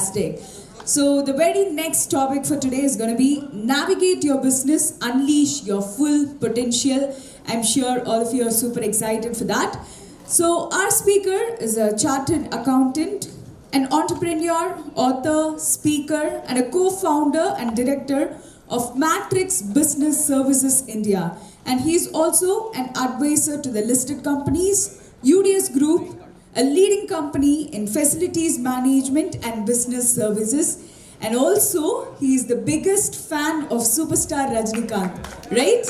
fantastic. So the very next topic for today is going to be navigate your business, unleash your full potential. I'm sure all of you are super excited for that. So our speaker is a chartered accountant, an entrepreneur, author, speaker, and a co-founder and director of Matrix Business Services India. And he's also an advisor to the listed companies, UDS Group, a leading company in facilities management and business services. And also, he is the biggest fan of superstar Rajnikant, right?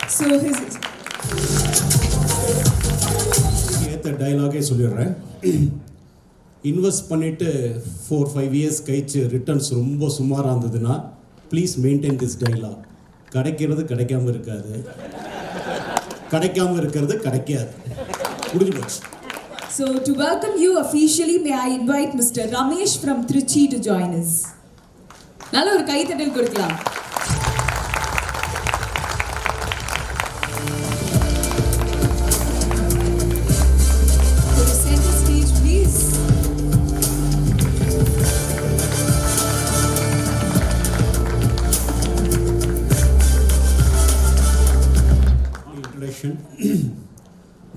So his... The dialogue is invest பண்ணிட்டு 4-5 years கழிச்சு returns ரொம்ப சுமாரா இருந்ததுன்னா please maintain this dialogue. கிடைக்கிறது கிடைக்காம இருக்காது, கிடைக்காம இருக்கிறது கிடைக்காது, முடிஞ்சு போச்சு. So to welcome you officially, may I invite Mr. Ramesh from Trichy to join us. நல்ல ஒரு கைத்தட்டல் கொடுக்கலாம்.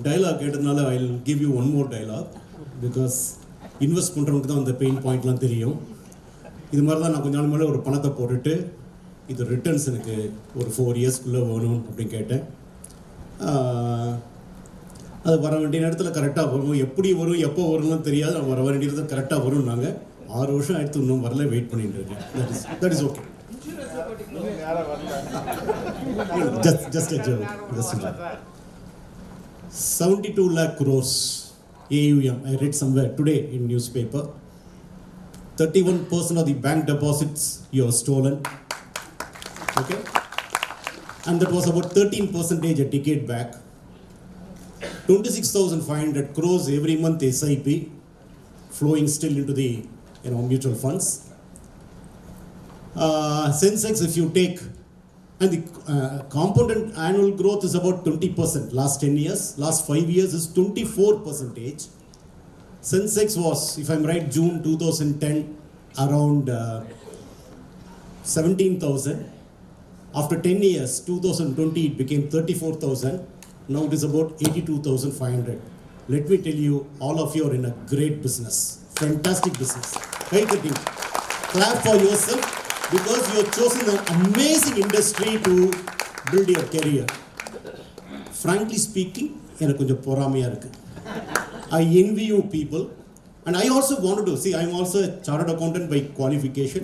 Dialogue கேட்டதுனால I'll give you one more dialogue because invest பண்றவங்களுக்கு தான் அந்த பெயின் பாயிண்ட்லாம் தெரியும். இது மாதிரி தான் நான் கொஞ்ச நாள் முன்னாடி ஒரு பணத்தை போட்டுட்டு இது ரிட்டர்ன்ஸ் எனக்கு ஒரு 4 இயர்ஸ்க்குள்ளே வேணும் அப்படின்னு கேட்டேன். அது வர வேண்டிய நேரத்தில் கரெக்டாக வரும், எப்படி வரும் எப்போ வரும்னு தெரியாது, வர வேண்டிய நேரத்தில் கரெக்டாக வரும். நாங்கள் 6 வருஷம் ஆயிடுத்து இன்னும் வரல, வெயிட் பண்ணிட்டு இருக்கேன். That is okay. Just a joke. 72 lakh crores AUM. I read somewhere today in newspaper. 31% of the bank deposits you have stolen. Okay, and that was about 13% a decade back. 26,500 crores every month SIP flowing still into the mutual funds. Sensex, if you take, and the compounded annual growth is about 20%. Last 10 years, last 5 years is 24%. Sensex was, if I'm right, June 2010 around 17,000. After 10 years, 2020 it became 34,000. Now it is about 82,500. Let me tell you, all of you are in a great business, fantastic business. Clap for yourself, because you have chosen an amazing industry to build your career. Frankly speaking, I envy you people, and I also wanted to see, I am also a chartered accountant by qualification,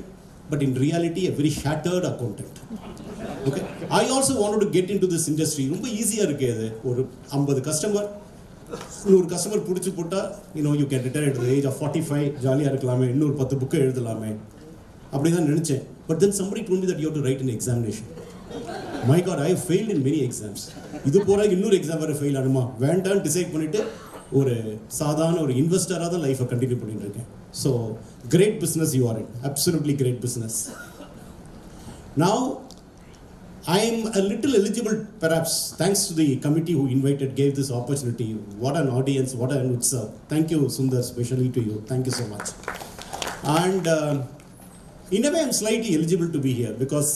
but in reality a very shattered accountant. Okay, I also wanted to get into this industry. ரொம்ப ஈஸியா இருக்கு இது. ஒரு 50 customer 100 customer புடிச்சு போட்டா you can retire at the age of 45, ஜாலியா இருக்கலாமே, இன்னொரு 10 புக் எழுதலாமே அப்படிதான் நினைச்சேன். But then somebody told me that you have to write an examination. My God, I have failed in many exams. இது போற இன்னொரு எக்ஸாம் வர ஃபெயில் ஆனுமா வேண்டாம் டிசைட் பண்ணிட்டு ஒரு சாதாரண ஒரு இன்வெஸ்டரா தான் லைஃபை கண்டினியூ பண்ணிட்டு இருக்கேன். So great business you are in, absolutely great business. Now I am a little eligible, perhaps, thanks to the committee who gave this opportunity. What an audience, what an Utsav. Thank you, Sundar, especially to you. Thank you so much. And in a way, I am slightly eligible to be here because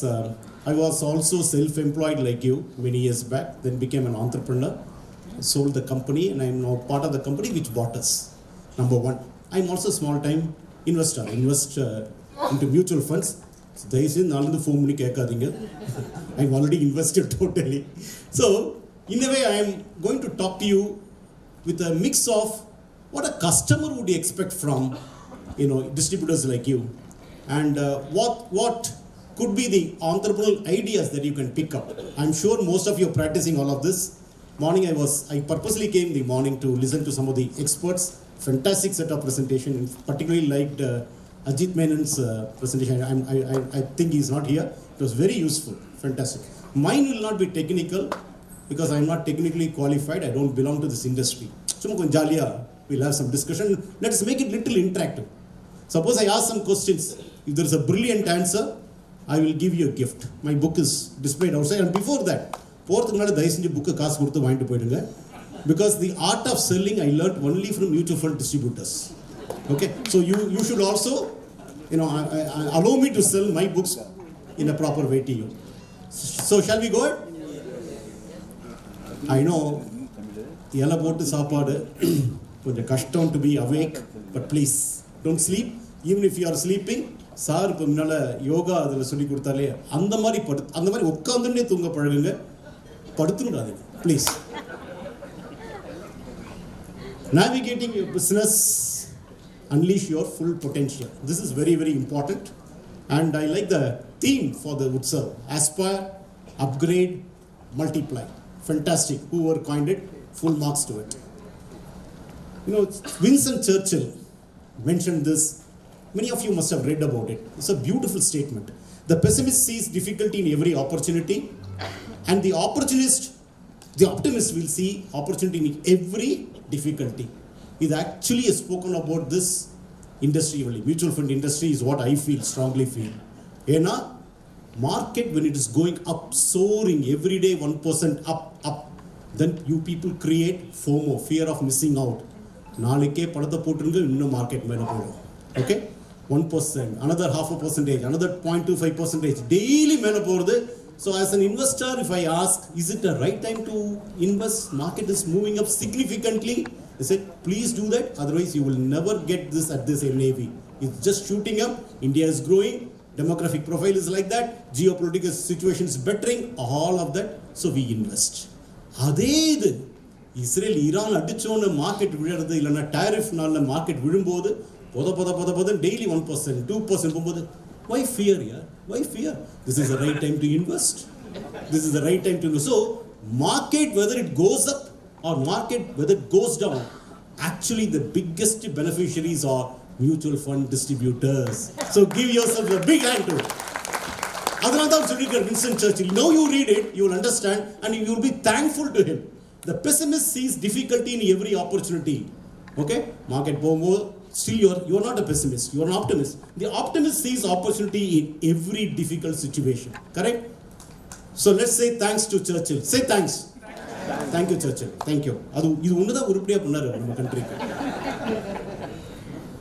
I was also self-employed like you many years back, then became an entrepreneur, sold the company, and I am now part of the company which bought us. Number one, I am also a small-time investor. I invest into mutual funds. I've already invested totally. So, in a way, I am going to talk to you with a mix of what a customer would expect from, distributors like you, and what could be the entrepreneurial ideas that you can pick up. I'm sure most of you are practicing all of this. Morning, I purposely came in the morning to listen to some of the experts. Fantastic set of presentation. Particularly liked Ajit Menon's presentation. I think he's not here. It was very useful, fantastic. Mine will not be technical because I'm not technically qualified. I don't belong to this industry. So we'll have some discussion. Let's make it little interactive. Suppose I ask some questions. If there's a brilliant answer, I will give you a gift. My book is displayed outside. And before that, because the art of selling I learned only from mutual fund distributors. Okay, so you should also allow me to sell my books in a proper way to you. So shall we go ahead? I know yella போட்டு சாப்பாடு கொஞ்சம் கஷ்டம் to be awake, but please don't sleep. Even if you are sleeping, sir இப்போ முன்னால யோகா அதில் சொல்லி கொடுத்தாலே அந்த மாதிரி உட்காந்துன்னே தூங்க பழகுங்க, படுத்துடாதீங்க please. Navigating your business, unleash your full potential. This is very, very important. And I like the theme for the Utsav. Aspire, upgrade, multiply. Fantastic. Whoever coined it, full marks to it. Winston Churchill mentioned this. Many of you must have read about it. It's a beautiful statement. The pessimist sees difficulty in every opportunity, and the optimist will see opportunity in every difficulty. It actually is spoken about this industry only. Mutual fund industry is what I strongly feel. Market, when it is going up, soaring every day 1% up, then you people create FOMO, fear of missing out. Naalike padatha potrunga inna market mela podum. Okay? 1%, another 0.5%, another 0.25%, daily mela porudhu. So as an investor, if I ask, is it the right time to invest? Market is moving up significantly. I said, please do that. Otherwise, you will never get this at this NAV. It's just shooting up. India is growing. Demographic profile is like that. Geopolitical situation is bettering. All of that. So we invest. Adhe Israel, Iran, adichona market விழறது இல்லனா tariff நால market விழும்போது போத daily 1%, 2% போகும்போது why fear here? Why fear? This is the right time to invest. This is the right time to invest. So market, whether it goes up or market whether it goes down, actually the biggest beneficiaries are mutual fund distributors. So give yourself a big hand to it. Winston Churchill. Now you read it, you will understand, and you will be thankful to him. The pessimist sees difficulty in every opportunity. Okay? Market bomo. Still you are not a pessimist, you are an optimist. The optimist sees opportunity in every difficult situation. Correct? So let's say thanks to Churchill. Say thanks. Thank you, Churchill. Thank you. This is one country.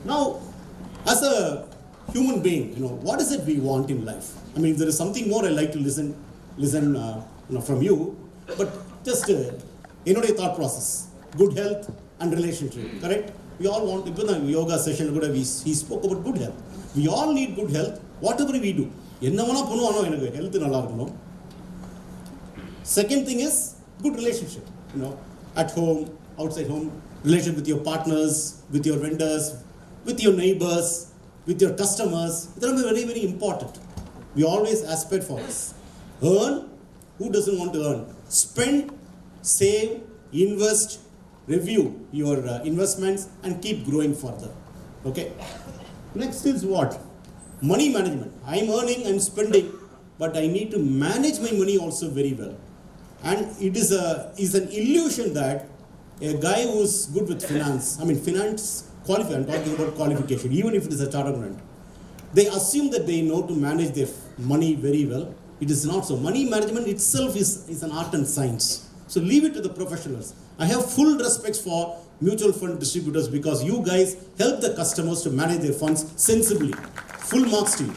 Now, as a human being, what is it we want in life? I mean, if there is something more, I like to listen from you. But just thought process, good health and relationship. Correct? We all want, in the yoga session, he spoke about good health. We all need good health, whatever we do. Health. Second thing is good relationship. At home, outside home, relationship with your partners, with your vendors, with your neighbors, with your customers. That is very, very important. We always aspire for this. Earn. Who doesn't want to earn? Spend, save, invest, review your investments and keep growing further. Okay? Next is what? Money management. I am earning and spending, but I need to manage my money also very well. And it is an illusion that a guy who is good with finance, finance qualified, I'm talking about qualification, even if it is a chartered accountant, they assume that they know to manage their money very well. It is not so. Money management itself is an art and science. So leave it to the professionals. I have full respect for mutual fund distributors because you guys help the customers to manage their funds sensibly. Full marks to you.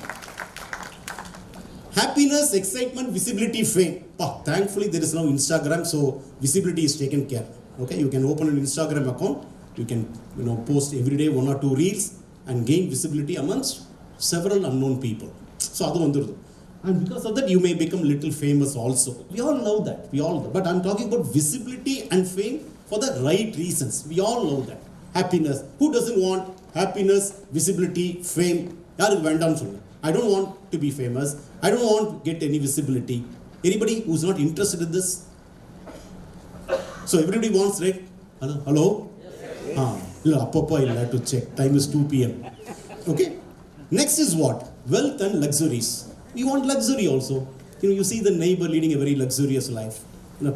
Happiness, excitement, visibility, fame. Thankfully, there is no Instagram, so visibility is taken care. Okay, you can open an Instagram account. You can post every day 1 or 2 reels and gain visibility amongst several unknown people. So and because of that, you may become little famous also. We all love that. But I'm talking about visibility and fame for the right reasons. We all love that. Happiness. Who doesn't want happiness, visibility, fame? I don't want to be famous. I don't want to get any visibility. Anybody who's not interested in this? So everybody wants, right? Hello? Yes. I'll have to check. Time is 2 p.m. Okay? Next is what? Wealth and luxuries. We want luxury also. You see the neighbor leading a very luxurious life.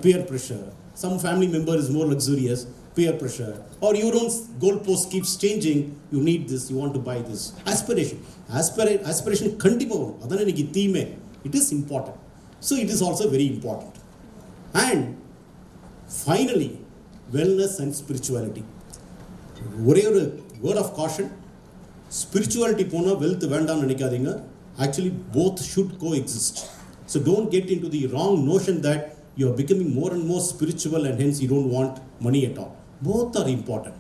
Peer pressure. Some family member is more luxurious. Peer pressure. Or your own goalpost keeps changing. You need this. You want to buy this. Aspiration. Aspiration. It is important. So it is also very important. And finally, wellness and spirituality. Word of caution. Spirituality pona wealth வேண்டாம் நினைக்காதீங்க. Actually both should coexist. So don't get into the wrong notion that you are becoming more and more spiritual and hence you don't want money at all. Both are important.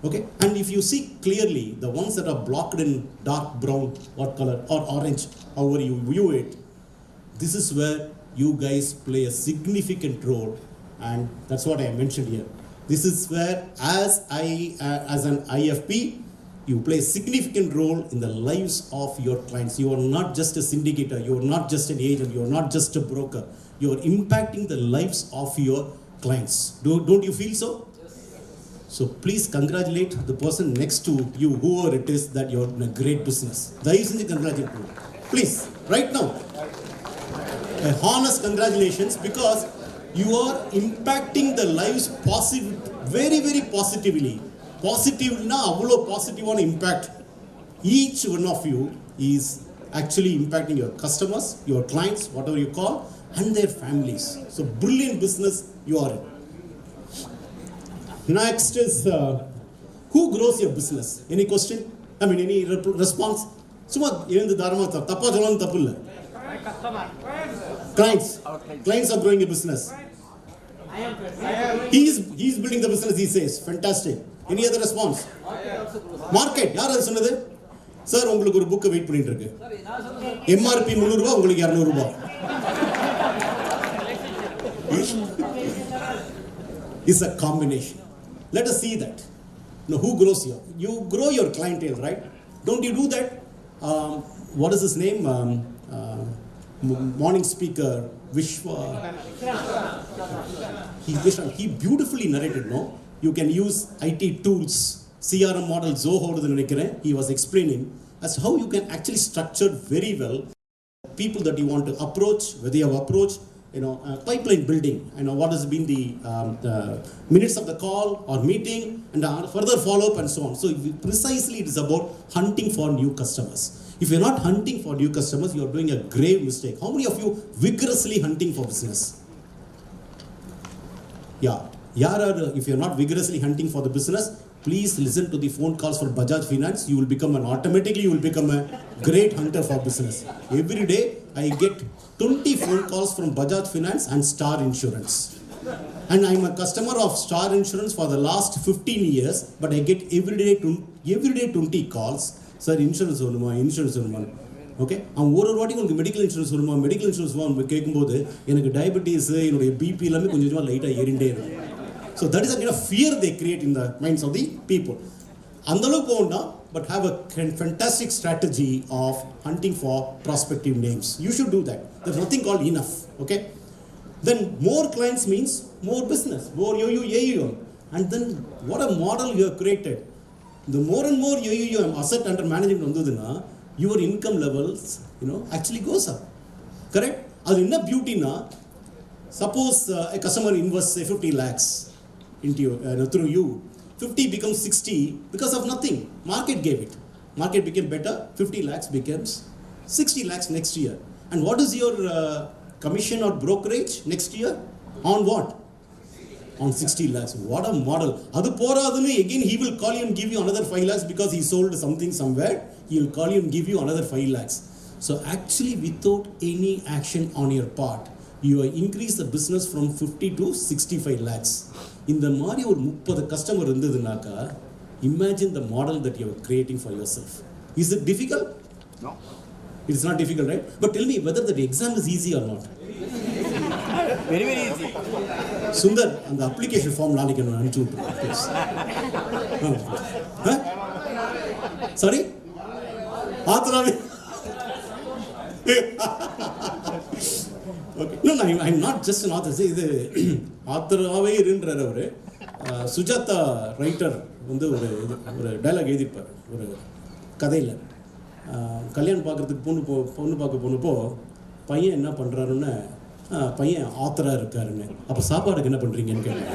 Okay, and if you see clearly the ones that are blocked in dark brown or color or orange, however you view it, this is where you guys play a significant role, and that's what I mentioned here. This is where as an IFP, you play a significant role in the lives of your clients. You are not just a syndicator, you are not just an agent, you are not just a broker. You are impacting the lives of your clients. Don't you feel so? So please congratulate the person next to you, whoever it is, that you're in a great business. Congratulate you. Please, right now. A honest congratulations, because you are impacting the lives very, very positively. Positive na avlo positive on impact. Each one of you is actually impacting your customers, your clients, whatever you call, and their families. So brilliant business you are in. Next is who grows your business? Any question? I mean, any response? Suma even the dharma tappa jolan tapulla. Clients are growing your business. He's building the business, he says. Fantastic. Any other response? Market. யார் அது சொன்னது? Sir உங்களுக்கு ஒரு book wait பண்ணிட்டு இருக்கு. MRP 300 ரூபாய், உங்களுக்கு 200 ரூபாய். It's a combination. Let us see that. Now, who grows here? You grow your clientele, right? Don't you do that? What is his name? Morning speaker Vishwa. He beautifully narrated, no? You can use IT tools, CRM model, Zoho, he was explaining as how you can actually structure very well people that you want to approach, whether you have approached, pipeline building, what has been the minutes of the call or meeting and further follow-up and so on. So precisely it is about hunting for new customers. If you're not hunting for new customers, you're doing a grave mistake. How many of you vigorously hunting for business? Yeah. If you're not vigorously hunting for the business, please listen to the phone calls for Bajaj Finance. You will become a great hunter for business. Every day I get 20 phone calls from Bajaj Finance and Star Insurance. And I'm a customer of Star Insurance for the last 15 years, but I get every day 20 calls. Sir, insurance onuma. Okay? I'm ஒரு வாட்டி உங்களுக்கு medical insurance வருமா, medical insurance கேட்கும்போது எனக்கு diabetes, என்னுடைய BP எல்லாமே கொஞ்சம் லைட்டாக ஏறிண்டே இருக்கும். So that is a kind of fear they create in the minds of the people. Andalukku povanda, but have a fantastic strategy of hunting for prospective names. You should do that. There's nothing called enough. Okay? Then more clients means more business, more AUM. And then what a model you have created. The more and more AUM, asset under management vanduduna, your income levels, actually goes up. Correct? Adu enna beauty na, suppose a customer invests say 50 lakhs into you, through you. 50 becomes 60 because of nothing. Market gave it. Market became better. 50 lakhs becomes 60 lakhs next year. And what is your commission or brokerage next year? On what? On 60 lakhs. What a model. Adu poradunu, again he will call you and give you another 5 lakhs because he sold something somewhere. He will call you and give you another 5 lakhs. So actually without any action on your part, you increase the business from 50 to 65 lakhs. In the மாதிரி ஒரு 30 customer இருந்ததுனாக்கா, imagine the model that you are creating for yourself. Is it difficult? No. It's not difficult, right? But tell me whether the exam is easy or not. Very, very easy. Sundar, and the application form நாளைக்கு நான் அனுப்பிச்சு விட்டுறேன், please. Sorry? ஆத்ராவே. Okay. No, I'm not just an author. See, இது ஆத்தராகவே இருன்றார் அவர். Sujatha writer வந்து ஒரு dialogue எழுதியிருப்பார் ஒரு கதையில். கல்யாணம் பார்க்குறதுக்கு பொண்ணு பார்க்க போனப்போ பையன் என்ன பண்ணுறாருன்னு, பையன் ஆத்தராக இருக்காருன்னு. அப்போ சாப்பாடுக்கு என்ன பண்ணுறீங்கன்னு கேட்டேன்.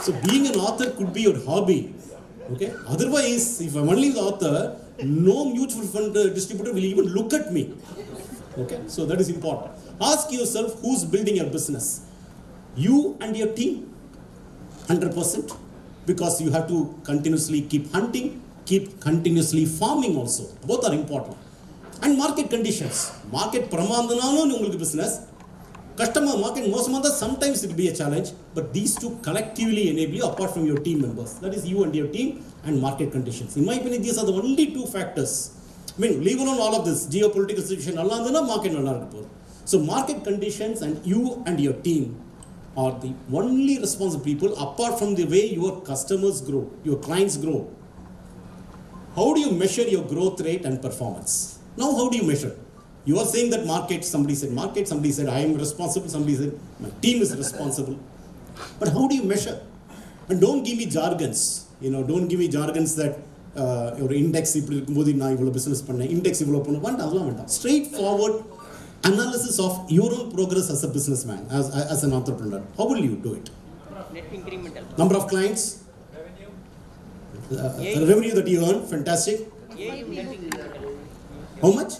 So being an author could be your hobby. Okay? Otherwise, if I'm only the author, no mutual fund distributor will even look at me. Okay, so that is important. Ask yourself who's building your business. You and your team, 100%, because you have to continuously keep hunting, keep continuously farming also. Both are important. And market conditions. Market pramandhanalum ungalku business. Customer market mosamanda sometimes it will be a challenge, but these two collectively enable you apart from your team members. That is you and your team and market conditions. In my opinion, these are the only two factors. I mean, leave alone all of this, geopolitical situation, market. So market conditions and you and your team are the only responsible people apart from the way your customers grow, your clients grow. How do you measure your growth rate and performance? Now, how do you measure? You are saying that market, somebody said I am responsible, somebody said my team is responsible. But how do you measure? And don't give me jargons. Don't give me jargons that your index business index straightforward analysis of your own progress as a businessman, as an entrepreneur. How will you do it? Net incremental. Number of clients? Revenue that you earn, fantastic. How much?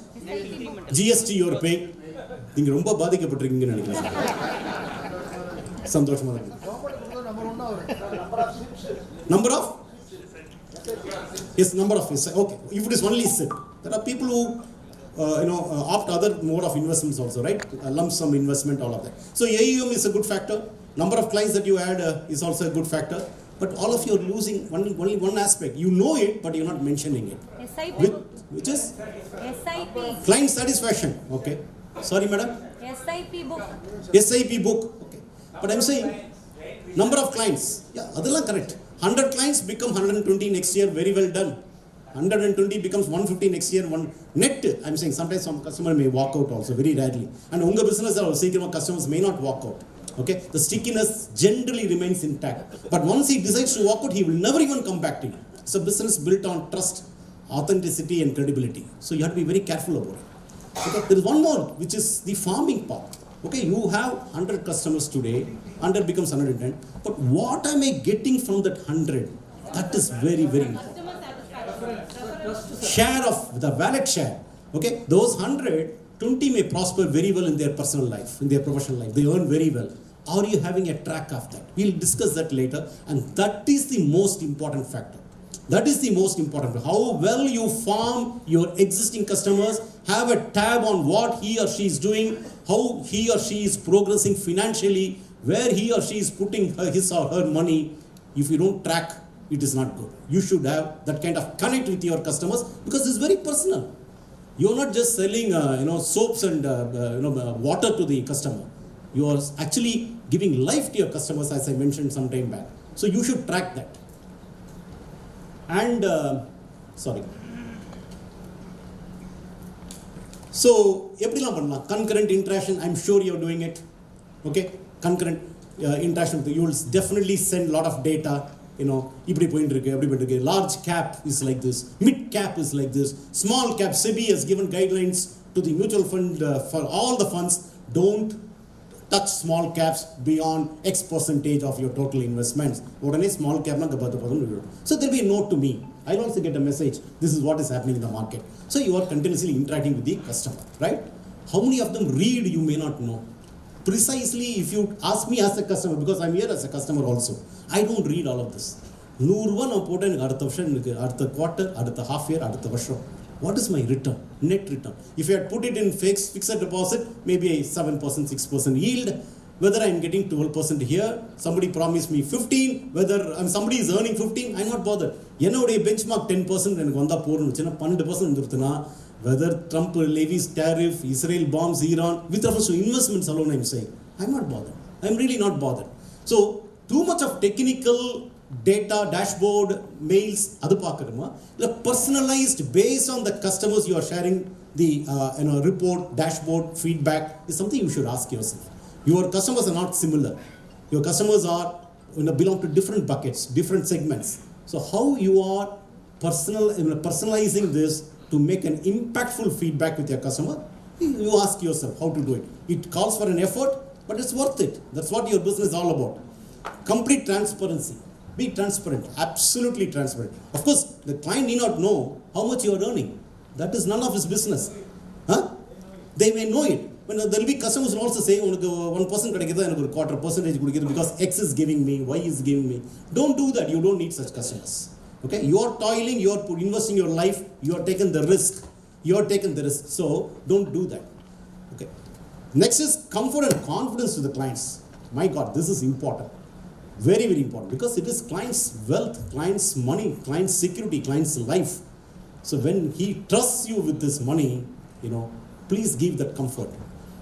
GST you are paying. நீங்க ரொம்ப பாதிக்கப்பட்டிருக்கீங்கன்னு நினைக்கிறேன். சந்தோஷமா இருக்கு. Number of? Yes, number of. Okay. If it is only SIP, there are people who opt other mode of investments also, right? A lump sum investment, all of that. So AUM is a good factor. Number of clients that you add is also a good factor. But all of you are losing only one aspect. You know it, but you're not mentioning it. SIP. Which is? SIP. Client satisfaction. Okay. Sorry, madam? SIP book. SIP book. Okay. But I'm saying, number of clients. Yeah, that's correct. 100 clients become 120 next year. Very well done. 120 becomes 150 next year. One net. I'm saying sometimes some customer may walk out also, very rarely. And unga business customers may not walk out. Okay, the stickiness generally remains intact. But once he decides to walk out, he will never even come back to you. It's a business built on trust, authenticity, and credibility. So you have to be very careful about it. Okay, there is one more, which is the farming part. Okay, you have 100 customers today, 100 becomes 110. But what am I getting from that 100? That is very, very important. Share of the wallet share. Okay, those 100, 20 may prosper very well in their personal life, in their professional life. They earn very well. Are you having a track of that? We'll discuss that later. And that is the most important factor. That is the most important. How well you farm your existing customers, have a tab on what he or she is doing, how he or she is progressing financially, where he or she is putting his or her money. If you don't track, it is not good. You should have that kind of connect with your customers because it's very personal. You're not just selling, soaps and water to the customer. You are actually giving life to your customers, as I mentioned some time back. So you should track that. And so concurrent interaction. I'm sure you're doing it. Okay, concurrent interaction. You will definitely send a lot of data. Large cap is like this, mid cap is like this, small cap. SEBI has given guidelines to the mutual fund for all the funds. Don't touch small caps beyond X percentage of your total investments. Small cap. So there will be a note to me. I'll also get a message. This is what is happening in the market. So you are continuously interacting with the customer, right? How many of them read, you may not know. Precisely, if you ask me as a customer, because I'm here as a customer also, I don't read all of this. 100 நான் போட்டேன் எனக்கு அடுத்த வருஷம் எனக்கு அடுத்த quarter அடுத்த half year அடுத்த வருஷம் what is my return, net return? If you had put it in fixed deposit, maybe a 7%, 6% yield, whether I'm getting 12% here, somebody promised me 15, whether somebody is earning 15, I'm not bothered. என்னோட benchmark 10% எனக்கு வந்தா போறன்னு வெச்சனா 12% வந்துருதுனா, whether Trump levies tariff, Israel bombs Iran, with reference to investments alone, I'm saying, I'm not bothered. I'm really not bothered. So, too much of technical data, dashboard, mails, personalized based on the customers you are sharing the report, dashboard, feedback is something you should ask yourself. Your customers are not similar. Your customers are belong to different buckets, different segments. So how you are personalizing this to make an impactful feedback with your customer, you ask yourself how to do it. It calls for an effort, but it's worth it. That's what your business is all about. Complete transparency. Be transparent, absolutely transparent. Of course, the client need not know how much you are earning. That is none of his business. They may know it. When there will be customers who also say, 1% and a quarter percentage because X is giving me, Y is giving me. Don't do that. You don't need such customers. Okay, you are toiling, you are investing your life, you are taking the risk. You are taking the risk. So don't do that. Okay. Next is comfort and confidence to the clients. My God, this is important. Very, very important, because it is client's wealth, client's money, client's security, client's life. So when he trusts you with this money, please give that comfort.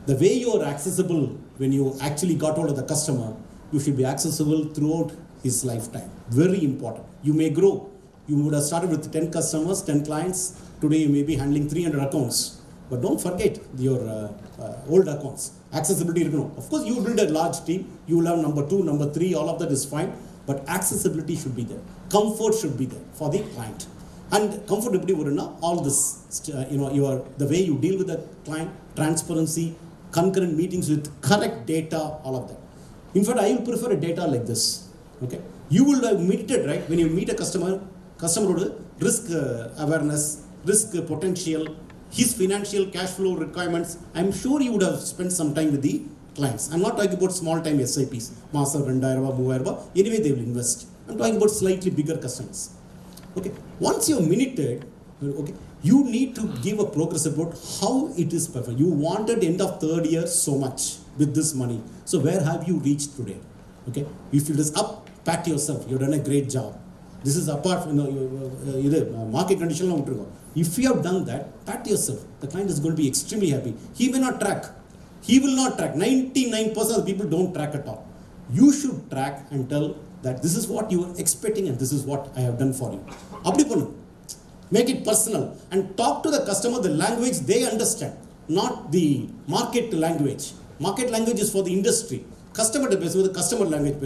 The way you are accessible when you actually got hold of the customer, you should be accessible throughout his lifetime. Very important. You may grow. You would have started with 10 customers, 10 clients. Today you may be handling 300 accounts. But don't forget your old accounts. Accessibility, of course, you build a large team. You will have number 2, number 3, all of that is fine. But accessibility should be there. Comfort should be there for the client. And comfortability would all this, the way you deal with the client, transparency, concurrent meetings with correct data, all of that. In fact, I will prefer a data like this. Okay, you will have meted, right? When you meet a customer risk awareness, risk potential, his financial cash flow requirements. I'm sure you would have spent some time with the clients. I'm not talking about small time SIPs, Masa 2,000, 3,000. Anyway, they will invest. I'm talking about slightly bigger customers. Okay, once you're minuted, okay, you need to give a progress about how it is performed. You wanted end of third year so much with this money. So where have you reached today? Okay, if it is up, pat yourself. You've done a great job. This is apart from market condition. If you have done that, pat yourself. The client is going to be extremely happy. He may not track. He will not track. 99% of the people don't track at all. You should track and tell that this is what you are expecting and this is what I have done for you. Make it personal and talk to the customer the language they understand, not the market language. Market language is for the industry. Customer the customer language.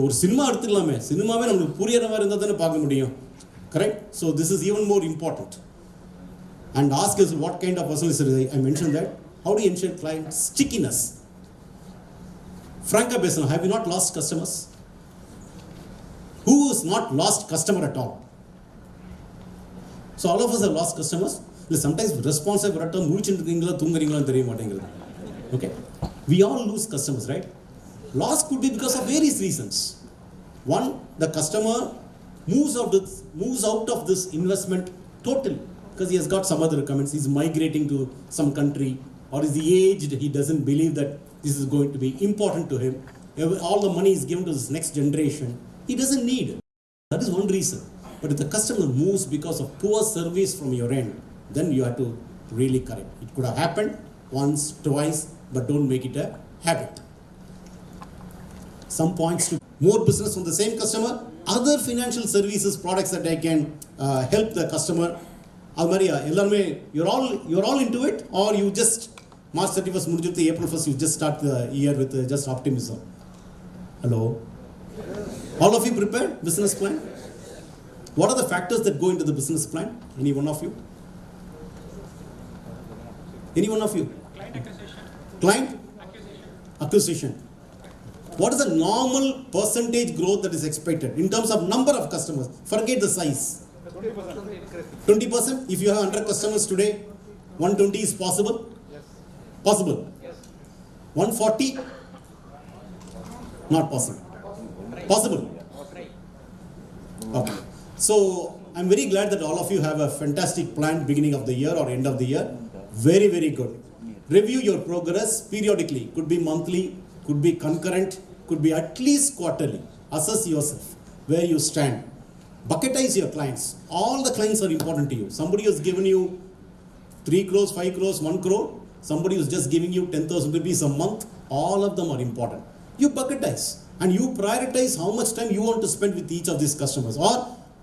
ஒரு cinema எடுத்துக்கலாமே சினிமாவே நமக்கு புரியற மாதிரி இருந்தா தானே பார்க்க முடியும். Correct? So this is even more important. And ask us what kind of person is it. I mentioned that. How do you ensure client stickiness? Franka பேசணும். Have you not lost customers? Who is not lost customer at all? So all of us have lost customers. Sometimes responsive rattam mulichittu irukingala thoonguringala theriya maatengirudhu. Okay? We all lose customers, right? Loss could be because of various reasons. One, the customer moves out of this investment totally because he has got some other requirements. He's migrating to some country, or is he aged? He doesn't believe that this is going to be important to him. All the money is given to this next generation. He doesn't need it. That is one reason. But if the customer moves because of poor service from your end, then you have to really correct. It could have happened once, twice, but don't make it a habit. Some points to more business from the same customer, other financial services products that I can help the customer. Almaria, you're all into it, or you just March 31st, Murjuthu, April 1st, you just start the year with just optimism. Hello? All of you prepared? Business plan? What are the factors that go into the business plan? Any one of you? Any one of you? Client acquisition. Client? Acquisition. What is the normal percentage growth that is expected in terms of number of customers? Forget the size. 20%? If you have 100 customers today, 120 is possible? Yes. Possible? Yes. 140? Not possible. Possible? Okay. So, I'm very glad that all of you have a fantastic plan beginning of the year or end of the year. Very, very good. Review your progress periodically. Could be monthly, could be concurrent, could be at least quarterly. Assess yourself, where you stand. Bucketize your clients. All the clients are important to you. Somebody has given you 3 crores, 5 crores, 1 crore. Somebody who's just giving you 10,000 rupees a month. All of them are important. You bucketize and you prioritize how much time you want to spend with each of these customers, or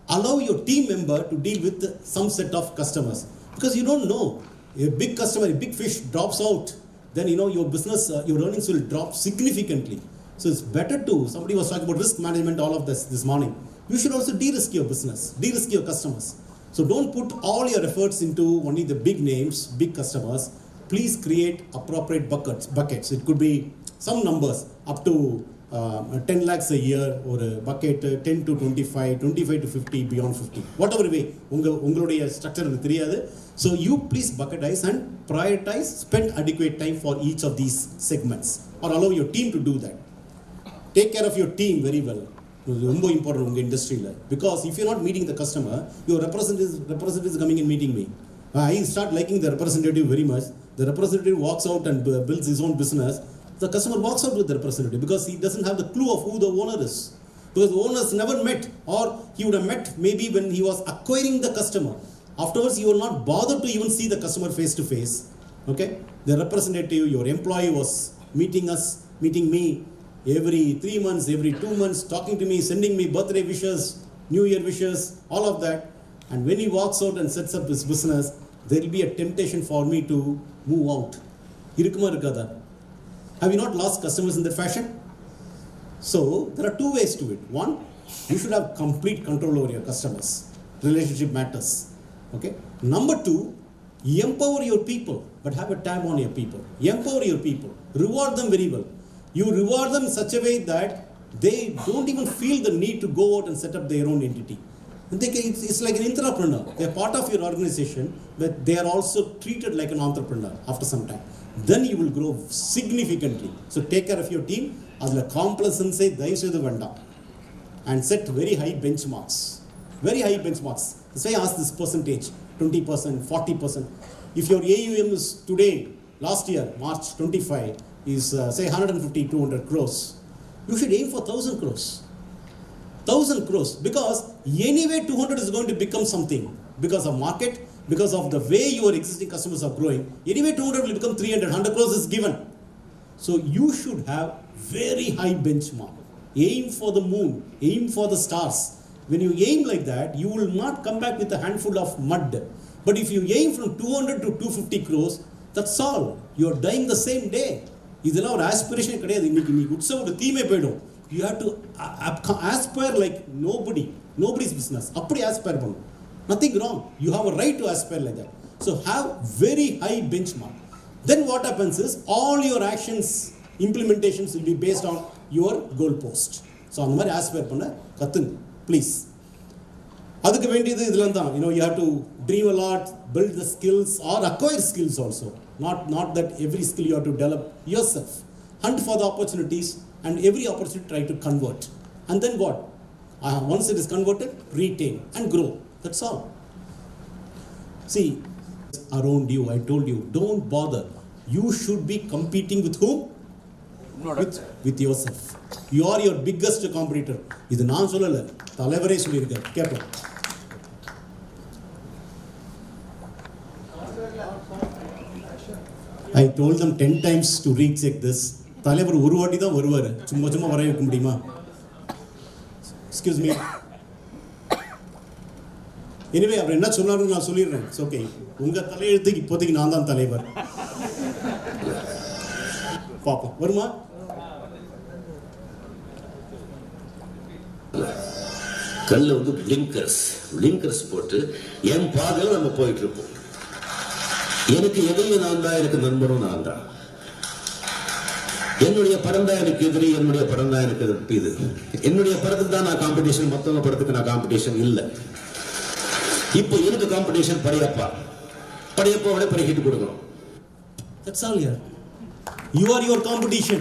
allow your team member to deal with some set of customers, because you don't know. A big customer, a big fish drops out, then your business, your earnings will drop significantly. So it's better to, somebody was talking about risk management, all of this morning. You should also de-risk your business, de-risk your customers. So don't put all your efforts into only the big names, big customers. Please create appropriate buckets. It could be some numbers up to 10 lakhs a year, or a bucket 10 to 25, 25 to 50, beyond 50. Whatever way, ungaluடைய structure theriyadu. So you please bucketize and prioritize, spend adequate time for each of these segments, or allow your team to do that. Take care of your team very well. ரொம்ப important உங்க இண்டஸ்ட்ரியில. Because if you're not meeting the customer, your representative is coming and meeting me. I start liking the representative very much. The representative walks out and builds his own business. The customer walks out with the representative because he doesn't have the clue of who the owner is. Because the owners never met, or he would have met maybe when he was acquiring the customer. Afterwards, you will not bother to even see the customer face to face. Okay? The representative, your employee was meeting me every 3 months, every 2 months, talking to me, sending me birthday wishes, New Year wishes, all of that. And when he walks out and sets up his business, there will be a temptation for me to move out. Irukuma irukada? Have you not lost customers in that fashion? So, there are two ways to it. One, you should have complete control over your customers. Relationship matters. Okay? Number two, empower your people, but have a tab on your people. Empower your people. Reward them very well. You reward them in such a way that they don't even feel the need to go out and set up their own entity. And it's like an entrepreneur. They're part of your organization, but they are also treated like an entrepreneur after some time. Then you will grow significantly. So take care of your team. Adla complacency dayavu sedu vendam, and set very high benchmarks. Very high benchmarks. Say ask this percentage, 20%, 40%. If your AUM is today, last year, March 25, is say 150, 200 crores, you should aim for 1,000 crores. 1,000 crores, because anyway 200 is going to become something because of market, because of the way your existing customers are growing. Anyway 200 will become 300, 100 crores is given. So you should have very high benchmark. Aim for the moon, aim for the stars. When you aim like that, you will not come back with a handful of mud. But if you aim from 200 to 250 crores, that's all. You are dying the same day. இதெல்லாம் ஒரு aspiration கிடையாது. இன்னைக்கு உற்சவோட தீமே போயிடும். You have to aspire like nobody's business. அப்படி aspire பண்ணணும். Nothing wrong. You have a right to aspire like that. So have very high benchmark. Then what happens is all your actions, implementations will be based on your goal post. So அந்த மாதிரி aspire பண்ண கத்துங்க please. அதுக்கு வேண்டியது இதெல்லாம் தான். You have to dream a lot, build the skills or acquire skills also. Not that every skill you have to develop yourself. Hunt for the opportunities, and every opportunity try to convert. And then what? Once it is converted, retain and grow. That's all. See, around you, I told you, don't bother. You should be competing with whom? With yourself. You are your biggest competitor. இது நான் சொல்லல, தலைவரே சொல்லியிருக்கார். கேட்போம். I told them 10 times to recheck this. தலைவர் ஒரு வாட்டி தான் வருவார், சும்மா வர வைக்க முடியுமா? Excuse me. Anyway, அவர் என்ன சொன்னாருன்னு நான் சொல்லிடுறேன். It's okay. உங்க தலையெழுத்துக்கு இப்போதைக்கு நான் தான் தலைவர். பாப்போம் வருமா? கல்ல வந்து பிளிங்கர்ஸ் போட்டு என் பாதையில நம்ம போயிட்டு இருப்போம். எனக்கு எதிரி நான் தான், எனக்கு நண்பரும் நான் தான். என்னுடைய படம் தான் எனக்கு எதிரி, என்னுடைய படம் தான் எனக்கு இது. என்னுடைய படத்துக்கு தான் நான் காம்படிஷன், மற்றவங்க படத்துக்கு நான் காம்படிஷன் இல்லை. இப்போ எனக்கு காம்படிஷன் படையப்பாவோட பரிகிட்டு கொடுக்கணும். That's all here. You are your competition.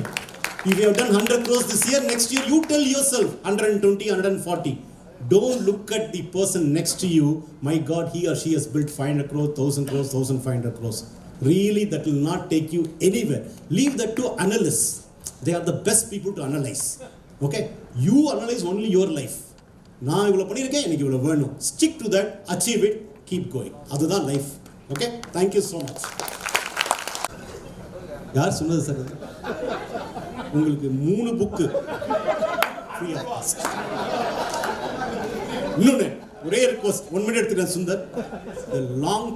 If you have done 100 crores this year, next year you tell yourself 120, 140. Don't look at the person next to you. My God, he or she has built 500 crores, 1000 crores, 1500 crores. Really, that will not take you anywhere. Leave that to analysts. They are the best people to analyze. Okay? You analyze only your life. நான் இவ்வளோ பண்ணியிருக்கேன், எனக்கு இவ்வளோ வேணும். Stick to that, achieve it, keep going. அதுதான் life. Okay? Thank you so much. யார் சொன்னது sir? உங்களுக்கு 3 புக்கு ஃப்ரீயா. இன்னொன்று ஒரே ரிக்வஸ்ட், 1 minute எடுத்துக்கிறேன் சுந்தர். லாங்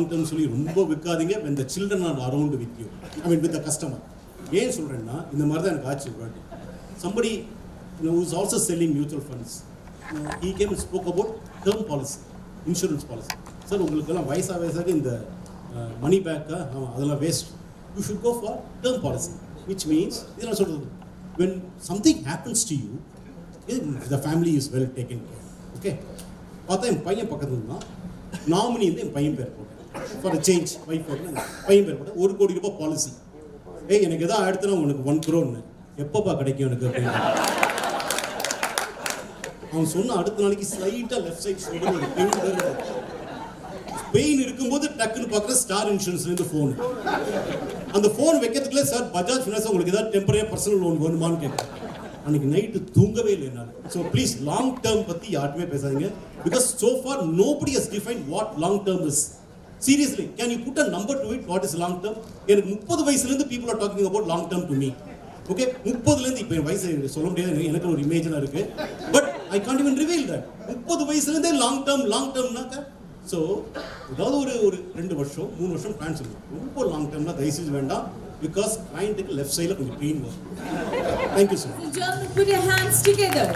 டேர்ம் சொல்லி ரொம்ப விற்காதீங்க. when the children are around with you, I mean with the customer. ஏன் சொல்கிறேன்னா, இந்த மாதிரி தான் எனக்கு ஆச்சு. somebody who is also selling mutual funds, he came and spoke about term policy, insurance policy. Sir உங்களுக்கெல்லாம் வயசாக இந்த மணி பேக்கா அதெல்லாம் waste. You should go for term policy, which means இதெல்லாம் சொல்கிறது, when something happens to you, the family is well taken care. Okay, பார்த்தா என் பையன் பக்கத்தில் இருந்தான், நாமினி வந்து என் பையன் பேர் போட்டேன். ஃபார் அ சேஞ்ச் வைஃப் போட்டேன், பையன் பேர் போட்டேன். 1 கோடி ரூபாய் பாலிசி. எனக்கு எதாவது ஆயிடுத்துனா உனக்கு 1 crore. எப்பப்பா கிடைக்கும் எனக்கு அப்படின்னு. அவன் சொன்ன அடுத்த நாளைக்கு ஸ்லைட்டா லெஃப்ட் சைட் ஷோல்டர் ஒரு பெயின் இருக்கும்போது டக்குன்னு பார்க்குற ஸ்டார் இன்சூரன்ஸ்லேருந்து ஃபோன். அந்த ஃபோன் வைக்கிறதுக்குள்ள சார் பஜாஜ் ஃபினான்ஸ் உங்களுக்கு ஏதாவது டெம்பரரியாக பர்சனல் லோன் வேணுமான்னு கேட்குறேன். அன்னைக்கு நைட்டு தூங்கவே இல்லை என்னால். ஸோ ப்ளீஸ் லாங் டேர்ம் பற்றி யாருமே பேசாதீங்க. Because so far nobody has defined what long term is. Seriously, can you put a number to it? What is long term? எனக்கு 30 வயசுலேருந்து people are talking about long term to me. Okay, 30லேருந்து இப்போ என் வயசு சொல்ல முடியாது, எனக்கு ஒரு இமேஜினாக இருக்கு. But I can't even reveal that. 30 வயசுலேருந்தே லாங் டேர்ம்னாக்க ஸோ ஏதாவது ஒரு 2 வருஷம் 3 வருஷம் பிளான் சொல்லணும். ரொம்ப லாங் டேர்ம்லாம் தயவுசெய்து வேண்டாம். பிகாஸ் கிளைண்ட்டுக்கு லெஃப்ட் சைடில் கொஞ்சம் பெயின் வரும். Thank you sir. Put your hands together.